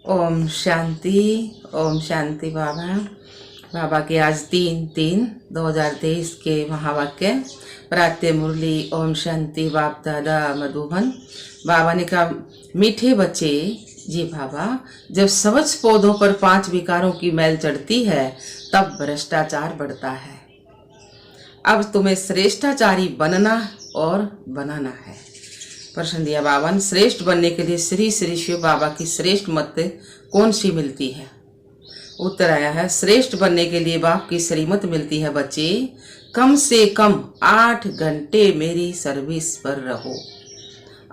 ओम शांति। ओम शांति बाबा। बाबा के आज 3/3/2023 के महावाक्य प्रातः मुरली। ओम शांति। बाप दादा मधुबन। बाबा ने कहा, मीठे बच्चे जी बाबा, जब सबज पौधों पर 5 विकारों की मैल चढ़ती है तब भ्रष्टाचार बढ़ता है। अब तुम्हें श्रेष्ठाचारी बनना और बनाना है। प्रश्न दिया बाबा ने, श्रेष्ठ बनने के लिए श्री श्री शिव बाबा की श्रेष्ठ मत कौन सी मिलती है? उत्तर आया है, श्रेष्ठ बनने के लिए बाप की श्रीमत मिलती है बच्चे, कम से कम 8 घंटे मेरी सर्विस पर रहो।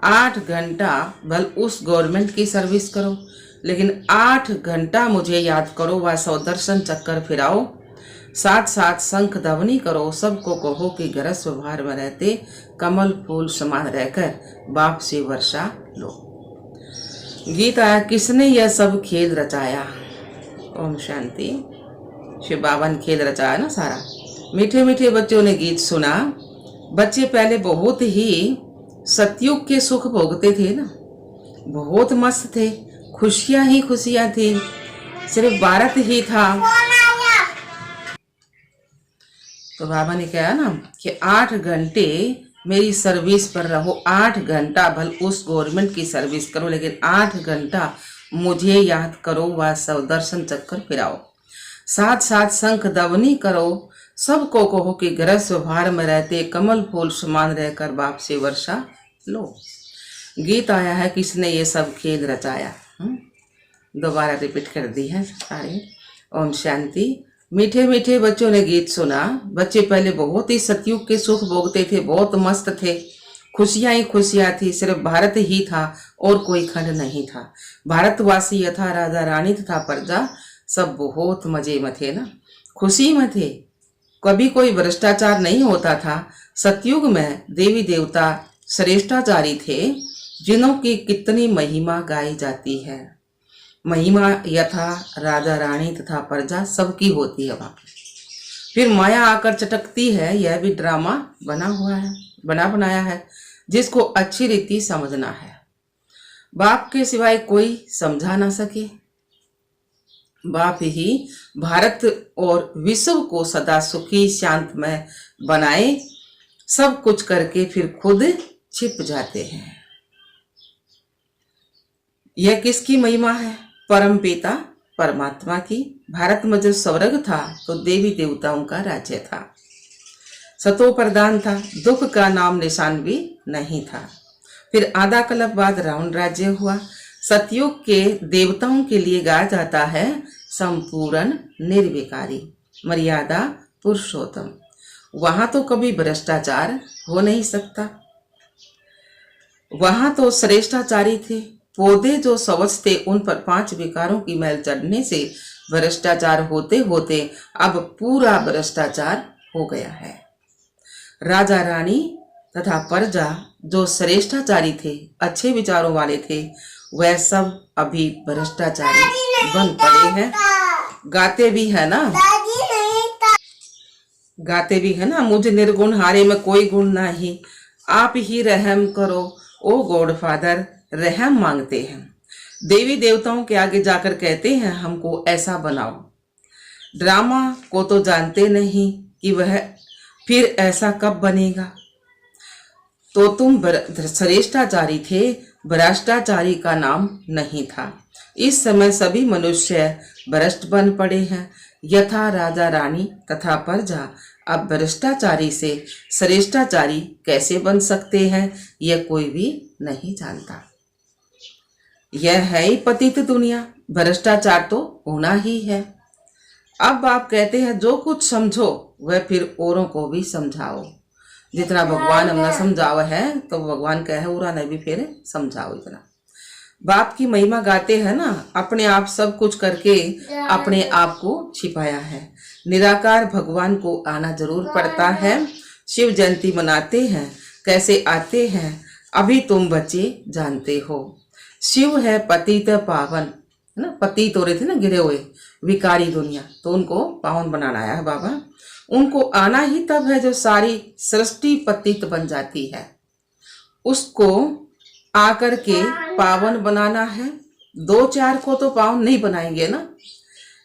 8 घंटा भल उस गवर्नमेंट की सर्विस करो, लेकिन 8 घंटा मुझे याद करो, वह 100 दर्शन चक्कर फिराओ, साथ साथ शंख ध्वनि करो, सबको कहो कि गरज व्यवहार में रहते कमल फूल समान रहकर बाप से वर्षा लो। गीत आया, किसने यह सब खेल रचाया? ओम शांति। शिव बाबा ने खेल रचाया ना सारा। मीठे मीठे बच्चों ने गीत सुना। बच्चे पहले बहुत ही सतयुग के सुख भोगते थे ना, बहुत मस्त थे, खुशियां ही खुशियां थी, सिर्फ भारत ही था। तो बाबा ने कहा ना कि 8 घंटे मेरी सर्विस पर रहो। 8 घंटा भल उस गवर्नमेंट की सर्विस करो, लेकिन 8 घंटा मुझे याद करो, वह 100 दर्शन चक्कर फिराओ, साथ साथ शंख ध्वनि करो, सबको कहो कि गरज व्यवहार में रहते कमल फूल समान रहकर बाप से वर्षा लो। गीत आया है, किसने ये सब खेल रचाया? दोबारा रिपीट कर दी है सारे। ओम शांति। मीठे मीठे बच्चों ने गीत सुना। बच्चे पहले बहुत ही सतयुग के सुख भोगते थे, बहुत मस्त थे, खुशियां ही खुशियां थी, सिर्फ भारत ही था और कोई खंड नहीं था। भारतवासी यथा राजा रानी तथा प्रजा सब बहुत मजे में थे ना, खुशी में थे, कभी कोई भ्रष्टाचार नहीं होता था। सतयुग में देवी देवता श्रेष्ठाचारी थे, जिन्हों की कितनी महिमा गाई जाती है। महिमा यथा राजा रानी तथा प्रजा सबकी होती है वहां। फिर माया आकर चटकती है, यह भी ड्रामा बना हुआ है, बनाया है, जिसको अच्छी रीति समझना है। बाप के सिवाय कोई समझा ना सके। बाप ही भारत और विश्व को सदा सुखी शांतमय बनाए, सब कुछ करके फिर खुद छिप जाते हैं। यह किसकी महिमा है? परम पिता परमात्मा की। भारत में जो स्वर्ग था तो देवी देवताओं का राज्य था, सतो प्रधान था, दुख का नाम निशान भी नहीं था। फिर आधा कल्प बाद रावण राज्य हुआ। सतयुग के देवताओं के लिए गाया जाता है संपूर्ण निर्विकारी मर्यादा पुरुषोत्तम। वहां तो कभी भ्रष्टाचार हो नहीं सकता, वहां तो श्रेष्ठाचारी थे। पौधे जो सवच थे उन पर 5 विकारों की मैल चढ़ने से भ्रष्टाचार होते होते अब पूरा भ्रष्टाचार हो गया है। राजा रानी तथा प्रजा जो श्रेष्ठाचारी थे, अच्छे विचारों वाले थे, वह सब अभी भ्रष्टाचारी बन पड़े हैं। गाते भी है ना, गाते भी है ना, मुझ निर्गुण हारे में कोई गुण नहीं, आप ही रहम करो ओ गॉड फादर, रहम मांगते हैं। देवी देवताओं के आगे जाकर कहते हैं हमको ऐसा बनाओ। ड्रामा को तो जानते नहीं कि वह फिर ऐसा कब बनेगा। तो तुम श्रेष्ठाचारी थे, भ्रष्टाचारी का नाम नहीं था। इस समय सभी मनुष्य भ्रष्ट बन पड़े हैं, यथा राजा रानी तथा प्रजा। अब भ्रष्टाचारी से श्रेष्ठाचारी कैसे बन सकते हैं, यह कोई भी नहीं जानता। यह है ही पतित दुनिया, भ्रष्टाचार तो होना ही है। अब आप कहते हैं जो कुछ समझो वह फिर औरों को भी समझाओ। जितना भगवान हमने समझाओ है तो भगवान कहे उरा ने भी फिर समझाओ इतना। बाप की महिमा गाते हैं ना, अपने आप सब कुछ करके अपने आप को छिपाया है। निराकार भगवान को आना जरूर पड़ता है। शिव जयंती मनाते हैं, कैसे आते हैं अभी तुम बच्चे जानते हो। शिव है पतित पावन, है ना, पतित हो रहे थे ना गिरे हुए, विकारी दुनिया, तो उनको पावन बनाना आया है बाबा। उनको आना ही तब है जो सारी सृष्टि पतित बन जाती है, उसको आकर के पावन बनाना है दो चार को तो पावन नहीं बनाएंगे ना।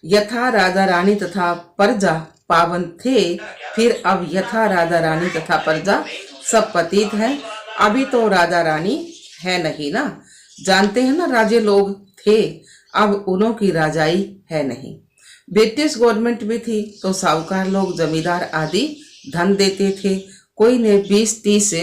यथा राधा रानी तथा प्रजा पावन थे, फिर अब यथा राधा रानी तथा प्रजा सब पतित हैं। अभी तो राधा रानी है नहीं ना। जानते हैं ना, राजे लोग थे, अब उन्हों की राजाई है नहीं। ब्रिटिश गवर्नमेंट भी थी तो साहूकार लोग, जमींदार आदि धन देते थे। कोई ने 20-30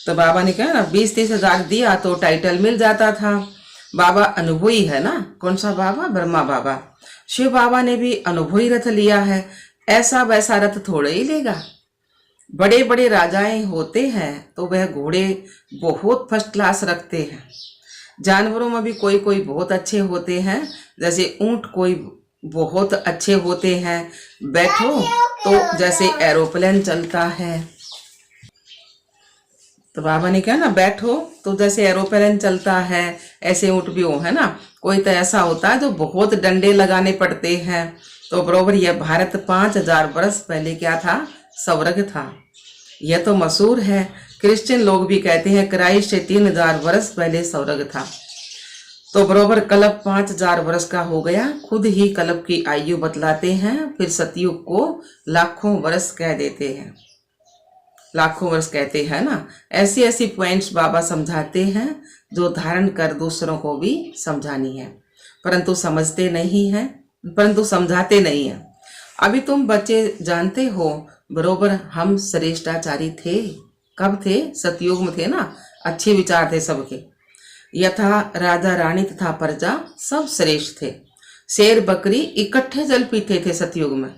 तो बाबा ने कहा ना 20-30 हजार दिया तो टाइटल मिल जाता था। बाबा अनुभवी है ना। कौन सा बाबा? ब्रह्मा बाबा। शिव बाबा ने भी अनुभवी रथ लिया है, ऐसा वैसा रथ थोड़े ही लेगा। बड़े बड़े राजाएं होते हैं तो वह घोड़े बहुत फर्स्ट क्लास रखते हैं। जानवरों में भी कोई कोई बहुत अच्छे होते हैं, जैसे ऊंट कोई बहुत अच्छे होते हैं। बैठो तो जैसे एरोप्लेन चलता है। तो बाबा ने कहा ना, बैठो तो जैसे एरोप्लेन चलता है, ऐसे ऊंट भी हो, है ना। कोई तो ऐसा होता है जो बहुत डंडे लगाने पड़ते हैं। तो बरोबर यह भारत 5000 वर्ष पहले क्या था? स्वर्ग था। यह तो मशहूर है। क्रिश्चियन लोग भी कहते हैं क्राइस्ट से 3000 वर्ष पहले स्वर्ग था। तो बरोबर कल्प 5000 वर्ष का हो गया। खुद ही कल्प की आयु बतलाते हैं। फिर सतयुग को लाखों वर्ष कह देते हैं, लाखों वर्ष कहते हैं ना। ऐसी ऐसी पॉइंट्स बाबा समझाते हैं जो धारण कर दूसरों को भी समझानी है, परंतु समझते नहीं हैं, परंतु समझाते नहीं हैं। अभी तुम बच्चे जानते हो, बरोबर हम श्रेष्ठाचारी थे। कब थे? सतयुग में थे ना। अच्छे विचार थे सबके। यथा राजा रानी तथा प्रजा सब श्रेष्ठ थे। शेर बकरी इकट्ठे जल पीते थे सतयुग में,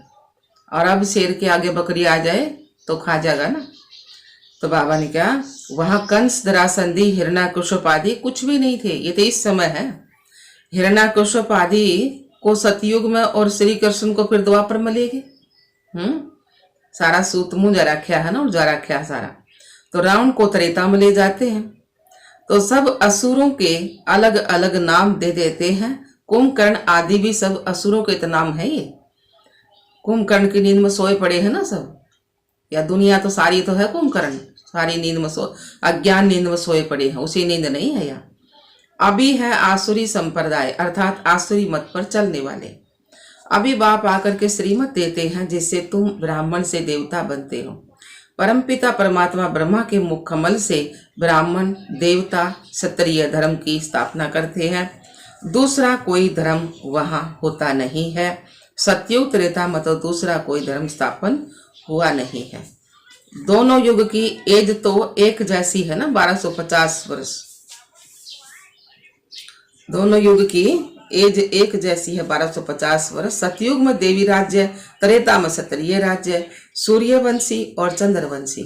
और अब शेर के आगे बकरी आ जाए तो खा जाएगा ना। तो बाबा ने कहा वहां कंस, दरासंधि, हिरण्यकश्यप आदि कुछ भी नहीं थे। ये तो इस समय है। हिरण्यकश्यप आदि को सतयुग में और श्री कृष्ण को फिर द्वापर में ले गए। सारा सूत मुंह जा रखा है ना, और जा रखा सारा। तो रावण को त्रेता में ले जाते हैं। तो सब असुरों के अलग अलग नाम दे देते हैं। कुंभकर्ण आदि भी सब असुरों के तो नाम है। ये कुंभकर्ण की नींद में सोए पड़े हैं ना सब, या दुनिया तो सारी तो है कुंभकर्ण, सारी नींद में अज्ञान नींद में सोए पड़े हैं, उसी नींद नहीं है यहाँ। अभी है आसुरी संप्रदाय, अर्थात आसुरी मत पर चलने वाले। अभी बाप आकर के श्रीमत देते हैं जिससे तुम ब्राह्मण से देवता बनते हो। परमपिता परमात्मा ब्रह्मा के मुख कमल से ब्राह्मण, देवता, क्षत्रिय धर्म की स्थापना करते हैं। दूसरा कोई धर्म वहां होता नहीं है। सतयुग त्रेता में तो दूसरा कोई धर्म स्थापन हुआ नहीं है। दोनों युग की एज तो एक जैसी है ना, 1250 वर्ष। दोनों युग की एज एक जैसी है, 1250 वर्ष। सतयुग में देवी राज्य, त्रेता में क्षत्रिय राज्य, सूर्यवंशी और चंद्रवंशी।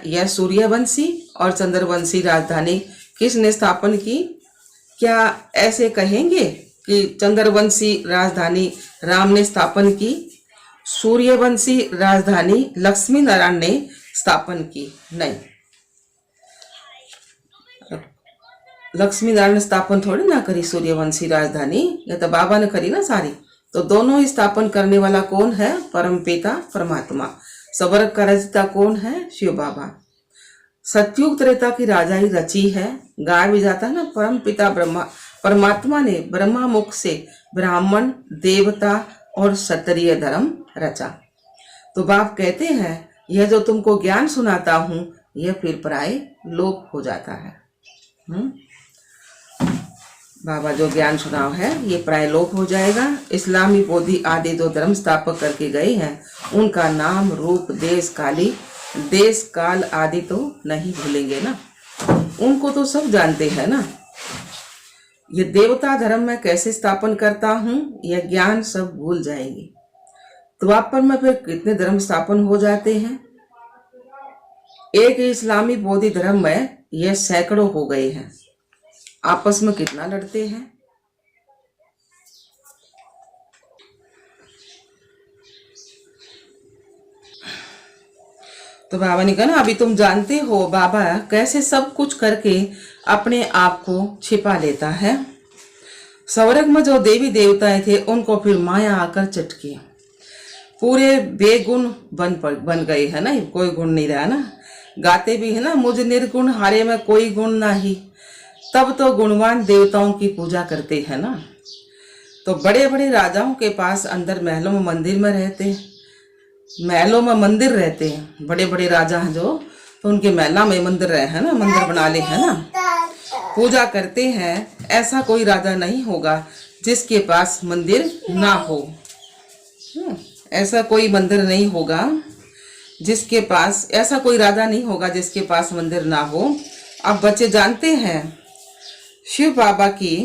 यह सूर्यवंशी और चंद्रवंशी राजधानी किसने स्थापन की? क्या ऐसे कहेंगे कि चंद्रवंशी राजधानी राम ने स्थापन की, सूर्यवंशी राजधानी लक्ष्मी नारायण ने स्थापन की? नहीं, लक्ष्मी नारायण ने स्थापन थोड़ी ना करी सूर्यवंशी राजधानी, यह तो बाबा ने करी ना सारी। तो दोनों ही स्थापन करने वाला कौन है? परमपिता परमात्मा। स्वर्ग का रचयिता कौन है? शिव बाबा। सतयुग त्रेता की राजाई रची है। गाया भी जाता है ना, परमपिता ब्रह्मा परमात्मा ने ब्रह्मा मुख से ब्राह्मण, देवता और क्षत्रिय धर्म रचा। तो बाप कहते हैं यह जो तुमको ज्ञान सुनाता हूं यह फिर प्राय लोप हो जाता है। बाबा जो ज्ञान सुनाव है ये प्राय लोप हो जाएगा। इस्लामी, बोधि आदि जो धर्म स्थापक करके गए हैं उनका नाम, रूप, देश काल आदि तो नहीं भूलेंगे ना, उनको तो सब जानते हैं ना। ये देवता धर्म में कैसे स्थापन करता हूँ यह ज्ञान सब भूल जाएंगे। द्वापर में फिर कितने धर्म स्थापन हो जाते हैं। एक इस्लामी बोधि धर्म में यह सैकड़ों हो गए हैं। आपस में कितना लड़ते हैं। तो बाबा ने कहा ना, अभी तुम जानते हो बाबा कैसे सब कुछ करके अपने आप को छिपा लेता है। स्वर्ग में जो देवी देवताएं थे उनको फिर माया आकर चटकी। पूरे बेगुण बन गए है ना, कोई गुण नहीं रहा ना। गाते भी है ना, मुझ निर्गुण हारे में कोई गुण नहीं, तब तो गुणवान देवताओं की पूजा करते हैं ना। तो बड़े बड़े राजाओं के पास अंदर महलों में मंदिर में रहते हैं, महलों में मंदिर रहते हैं, बड़े बड़े राजा हैं जो, तो उनके महला में मंदिर रहे हैं ना, मंदिर बना ले है ना, पूजा करते हैं। ऐसा कोई राजा नहीं होगा जिसके पास मंदिर ना हो। ऐसा कोई मंदिर नहीं होगा जिसके पास, ऐसा कोई राजा नहीं होगा जिसके पास मंदिर ना हो। अब बच्चे जानते हैं शिव बाबा की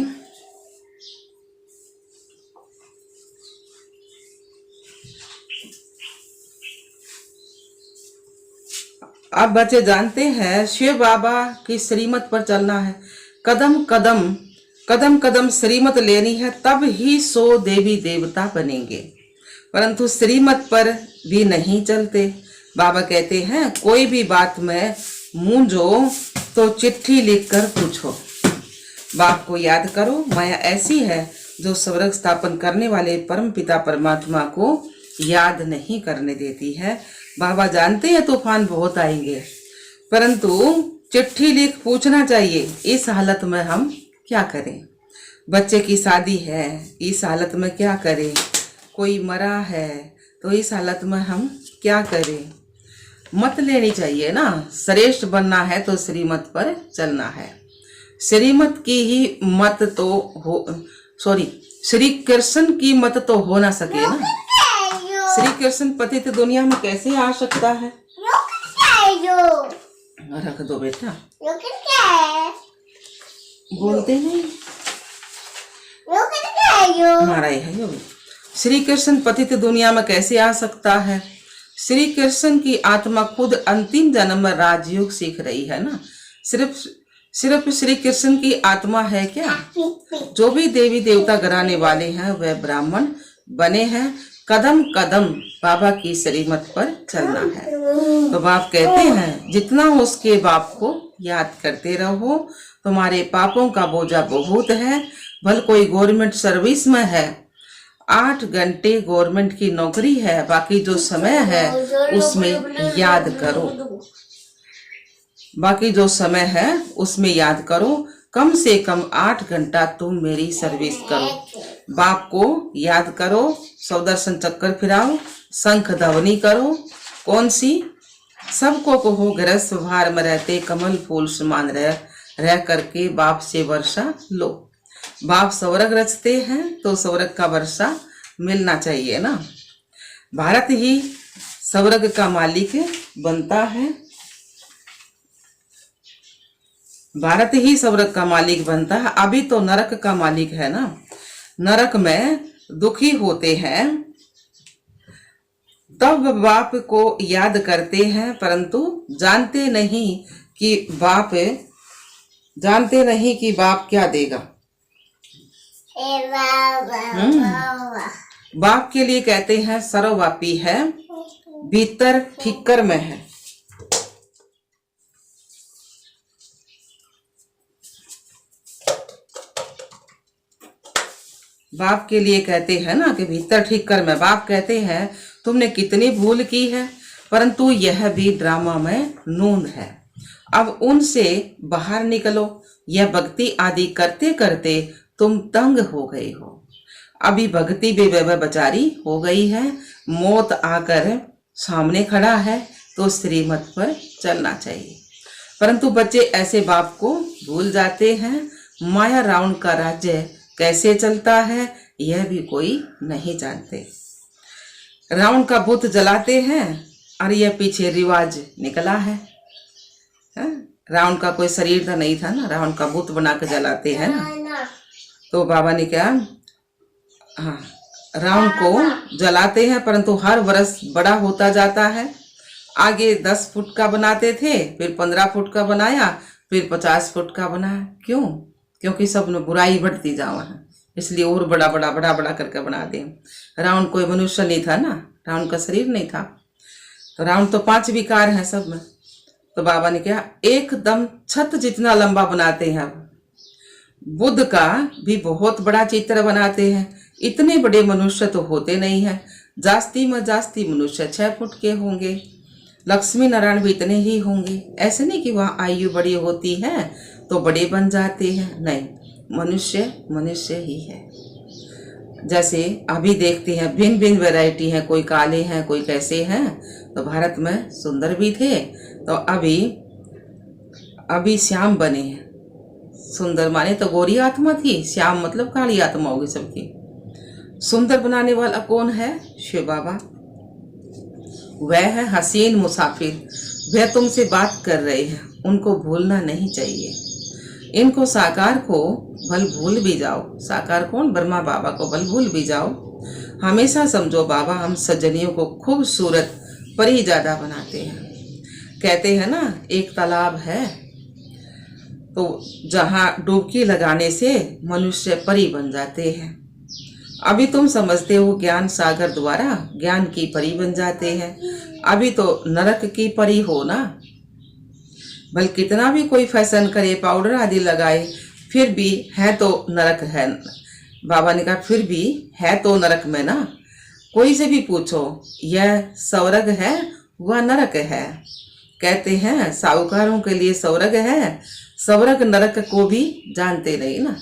अब बच्चे जानते हैं शिव बाबा की श्रीमत पर चलना है, कदम कदम कदम कदम श्रीमत लेनी है, तब ही 100 देवी देवता बनेंगे। परंतु श्रीमत पर भी नहीं चलते। बाबा कहते हैं कोई भी बात में मूंझो तो चिट्ठी लिखकर पूछो। बाप को याद करो, माया ऐसी है जो स्वर्ग स्थापन करने वाले परम पिता परमात्मा को याद नहीं करने देती है। बाबा जानते हैं तूफान बहुत आएंगे, परंतु चिट्ठी लिख पूछना चाहिए, इस हालत में हम क्या करें। बच्चे की शादी है, इस हालत में क्या करें। कोई मरा है तो इस हालत में हम क्या करें। मत लेनी चाहिए ना। श्रेष्ठ बनना है तो श्रीमत पर चलना है। श्रीमत की ही मत तो हो, श्री कृष्ण की मत तो हो ना सके ना। श्री कृष्ण पतित दुनिया में कैसे आ सकता है। रख दो बेटा, बोलते नहीं हमारा है यो। श्री कृष्ण पतित दुनिया में कैसे आ सकता है। श्री कृष्ण की आत्मा खुद अंतिम जन्म में राजयोग सीख रही है ना। सिर्फ श्री कृष्ण की आत्मा है क्या। जो भी देवी देवता घराने वाले हैं वह ब्राह्मण बने हैं। कदम कदम बाबा की श्रीमत पर चलना है। तो बाप कहते हैं जितना हो उसके बाप को याद करते रहो। तुम्हारे पापों का बोझा बहुत है। भल कोई गवर्नमेंट सर्विस में है, 8 घंटे गवर्नमेंट की नौकरी है, बाकी जो समय है उसमें याद करो। बाकी जो समय है उसमें याद करो। कम से कम 8 घंटा तुम मेरी सर्विस करो। बाप को याद करो, सौदर्शन चक्कर फिराओ, शंख ध्वनि करो। कौन सी? सबको कहो गृहस्थ व्यवहार में रहते कमल फूल समान रह करके बाप से वर्षा लो। बाप स्वर्ग रचते हैं तो स्वर्ग का वर्षा मिलना चाहिए ना। भारत ही स्वर्ग का मालिक बनता है। भारत ही स्वर्ग का मालिक बनता है। अभी तो नरक का मालिक है ना। नरक में दुखी होते हैं तब बाप को याद करते हैं, परंतु जानते नहीं कि बाप क्या देगा। बाप के लिए कहते हैं सर्वव्यापी है, भीतर ठिक्कर में है। बाप के लिए कहते हैं ना कि भीतर ठीक कर में। बाप कहते हैं तुमने कितनी भूल की है, परंतु यह भी ड्रामा में नूंद है। अब उनसे बाहर निकलो। यह भक्ति आदि करते करते तुम तंग हो गए हो। अभी भक्ति बेवजह बेचारी हो गई है। मौत आकर सामने खड़ा है तो श्रीमत पर चलना चाहिए। परंतु बच्चे ऐसे बाप को भूल जाते हैं। माया रावण का राज्य कैसे चलता है यह भी कोई नहीं जानते। रावण का बुत जलाते हैं और यह पीछे रिवाज निकला है। रावण का कोई शरीर तो नहीं था ना, रावण का बुत बना के जलाते हैं ना। तो बाबा ने क्या, रावण को जलाते हैं, परंतु हर वर्ष बड़ा होता जाता है। आगे 10 फुट का बनाते थे, फिर 15 फुट का बनाया, फिर 50 फुट का बनाया। क्यों? क्योंकि सब में बुराई बढ़ती जावा है, इसलिए और बड़ा बड़ा करके बना दे। रावण कोई मनुष्य नहीं था ना, रावण का शरीर नहीं था। तो रावण तो 5 विकार हैं सब में। तो बाबा ने क्या, एकदम छत जितना लंबा बनाते हैं। बुद्ध का भी बहुत बड़ा चित्र बनाते हैं। इतने बड़े मनुष्य तो होते नहीं है। जास्ती में जास्ती मनुष्य 6 फुट के होंगे, लक्ष्मी नारायण भी इतने ही होंगे। ऐसे नहीं कि वहाँ आयु बड़ी होती है तो बड़े बन जाते हैं, नहीं, मनुष्य मनुष्य ही है। जैसे अभी देखते हैं भिन्न भिन्न वैरायटी हैं, कोई काले हैं, कोई कैसे हैं। तो भारत में सुंदर भी थे, तो अभी श्याम बने हैं। सुंदर माने तो गोरी आत्मा थी, श्याम मतलब काली आत्मा होगी सबकी। सुंदर बनाने वाला कौन है? शिव बाबा। वह है हसीन मुसाफिर, वह तुमसे बात कर रहे हैं, उनको भूलना नहीं चाहिए। इनको साकार को भल भूल भी जाओ। साकार कौन? ब्रह्मा बाबा को भल भूल भी जाओ। हमेशा समझो बाबा हम सज्जनियों को खूबसूरत परी ज्यादा बनाते हैं। कहते हैं ना, एक तालाब है तो जहाँ डुबकी लगाने से मनुष्य परी बन जाते हैं। अभी तुम समझते हो ज्ञान सागर द्वारा ज्ञान की परी बन जाते हैं। अभी तो नरक की परी हो ना। भले कितना भी कोई फैशन करे, पाउडर आदि लगाए, फिर भी है तो नरक है। बाबा ने कहा फिर भी है तो नरक में ना। कोई से भी पूछो यह स्वर्ग है वह नरक है। कहते हैं साहूकारों के लिए स्वर्ग है, स्वर्ग नरक को भी जानते नहीं ना।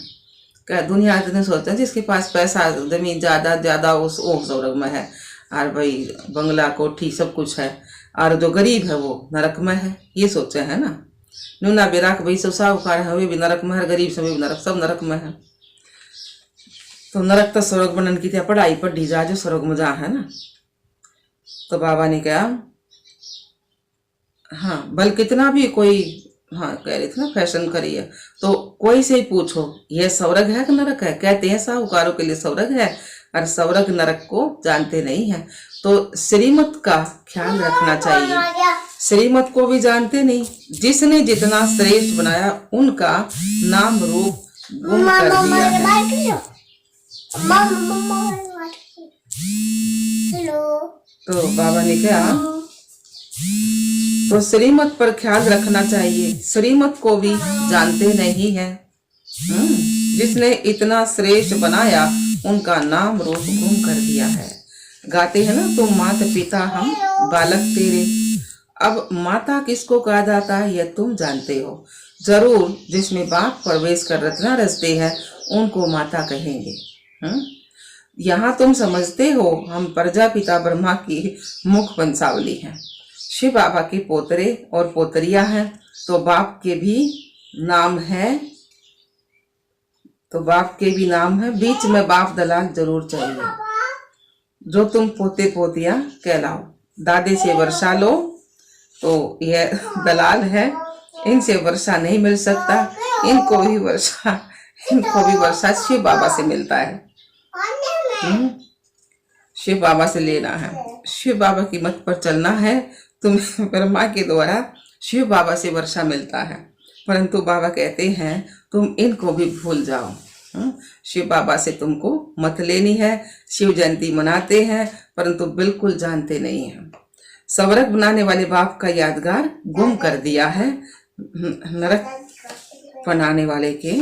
क्या दुनिया इतने सोचते हैं जिसके पास पैसा जमीन ज्यादा उस स्वर्ग में है, और भाई बंगला कोठी सब कुछ है, और जो गरीब है वो नरक में है, ये सोचे है ना। नूना बेराक भाई सब साहूकार है, वे भी नरक में है, गरीब सब भी नरक, सब नरक में है। तो नरक तो स्वर्ग बनन की थी, पढ़ाई पढ़ी जा जो स्वर्ग में जा है ना। तो बाबा ने कहा हाँ, बल कितना भी कोई हाँ कह रहे थे ना फैशन करिए, तो कोई से ही पूछो यह स्वर्ग है कि नरक है। कहते हैं साहूकारों के लिए स्वर्ग है, और स्वर्ग नरक को जानते नहीं है। तो श्रीमत का ख्याल रखना चाहिए। श्रीमत को भी जानते नहीं। जिसने जितना श्रेष्ठ बनाया उनका नाम रूप गुम कर दिया है। तो बाबा ने कहा तो श्रीमत पर ख्याल रखना चाहिए। श्रीमत को भी जानते नहीं है। जिसने इतना श्रेष्ठ बनाया उनका नाम रूप गुम कर दिया है। गाते हैं ना, तुम माता पिता हम बालक तेरे। अब माता किसको कहा जाता है यह तुम जानते हो जरूर। जिसमें बाप प्रवेश कर रत्ना रचते हैं उनको माता कहेंगे। यहाँ तुम समझते हो हम प्रजापिता ब्रह्मा की मुख वंशावली हैं। शिव बाबा के पोतरे और पोतरिया हैं, तो बाप के भी नाम है, तो बाप के भी नाम है। बीच में बाप दलाल जरूर चाहिए, जो तुम पोते पोतिया कहलाओ। दादे से वर्षा लो तो यह दलाल है, इनसे वर्षा नहीं मिल सकता। इनको भी वर्षा शिव बाबा से मिलता है। शिव बाबा से लेना है, शिव बाबा की मत पर चलना है। तुम्हें ब्रह्मा के द्वारा शिव बाबा से वर्षा मिलता है, परंतु बाबा कहते हैं तुम इनको भी भूल जाओ। शिव बाबा से तुमको मत लेनी है। शिव जयंती मनाते हैं परंतु बिल्कुल जानते नहीं हैं। स्वर्ग बनाने वाले बाप का यादगार गुम कर दिया है। नरक बनाने वाले के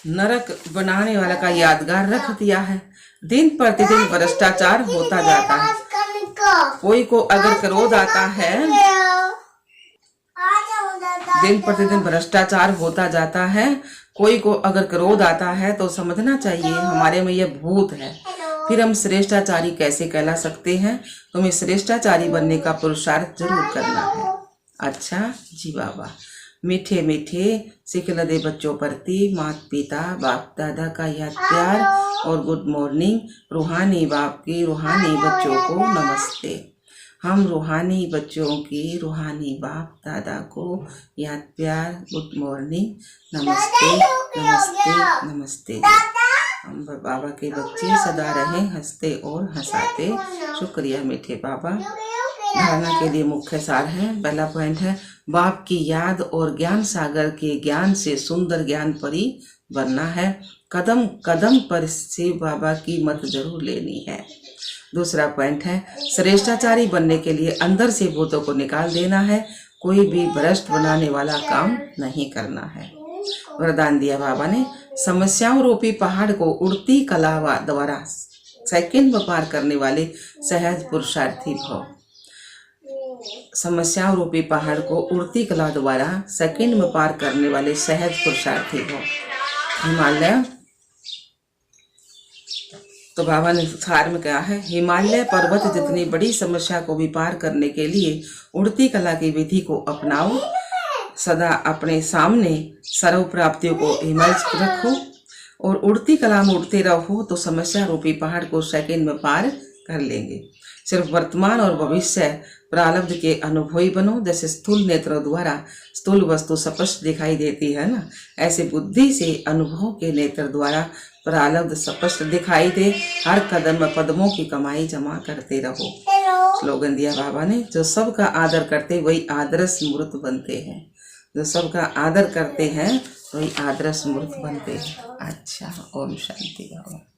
नरक बनाने वाला का यादगार रख दिया है। दिन प्रतिदिन भ्रष्टाचार होता जाता है। कोई को अगर क्रोध आता है, दिन प्रतिदिन भ्रष्टाचार होता जाता है। कोई को अगर क्रोध आता है तो समझना चाहिए हमारे में यह भूत है। फिर हम श्रेष्ठाचारी कैसे कहला सकते हैं? तुम्हें श्रेष्ठाचारी बनने का पुरुषार्थ जरूर करना है। अच्छा जी बाबा, मीठे मीठे सिखला दे बच्चों प्रति माता पिता बाप दादा का याद प्यार और गुड मॉर्निंग। रूहानी बाप की रूहानी बच्चों को नमस्ते। हम रूहानी बच्चों की रूहानी बाप दादा को याद प्यार गुड मॉर्निंग नमस्ते नमस्ते नमस्ते। हम बाबा के बच्चे सदा रहें हंसते और हंसाते। शुक्रिया मीठे बाबा। धारणा के लिए मुख्य सार है। पहला पॉइंट है बाप की याद और ज्ञान सागर के ज्ञान से सुंदर ज्ञान परी बनना है। कदम कदम पर शिव बाबा की मत जरूर लेनी है। दूसरा पॉइंट है श्रेष्ठाचारी बनने के लिए अंदर से भूतों को निकाल देना है। कोई भी भ्रष्ट बनाने वाला काम नहीं करना है। वरदान दिया बाबा ने, समस्याओं रूपी पहाड़ को उड़ती कला द्वारा सेकंड में पार करने वाले सहज पुरुषार्थी भव। समस्याओं रूपी पहाड़ को उड़ती कला द्वारा सेकंड में पार करने वाले सहज पुरुषार्थी भव। हिमालय, तो बाबा ने सार में कहा है, हिमालय पर्वत जितनी बड़ी समस्या को भी पार करने के लिए उड़ती कला की विधि को अपनाओ। सदा अपने सामने सर्व प्राप्तियों को हिमालय रखो और उड़ती कला में उड़ते रहो तो समस्या रूपी पहाड़ को सेकंड में पार कर लेंगे। सिर्फ वर्तमान और भविष्य प्रारब्ध के अनुभवी बनो। जैसे स्थूल नेत्रों द्वारा स्थूल वस्तु स्पष्ट दिखाई देती है ना, ऐसे बुद्धि से अनुभव के नेत्र द्वारा प्रारब्ध स्पष्ट दिखाई दे। हर कदम में पद्मों की कमाई जमा करते रहो। स्लोगन दिया बाबा ने, जो सबका आदर करते वही आदर्श मूर्त बनते हैं। जो सबका आदर करते हैं वही आदर्श मूर्त बनते हैं। अच्छा, ओम शांति बाबा।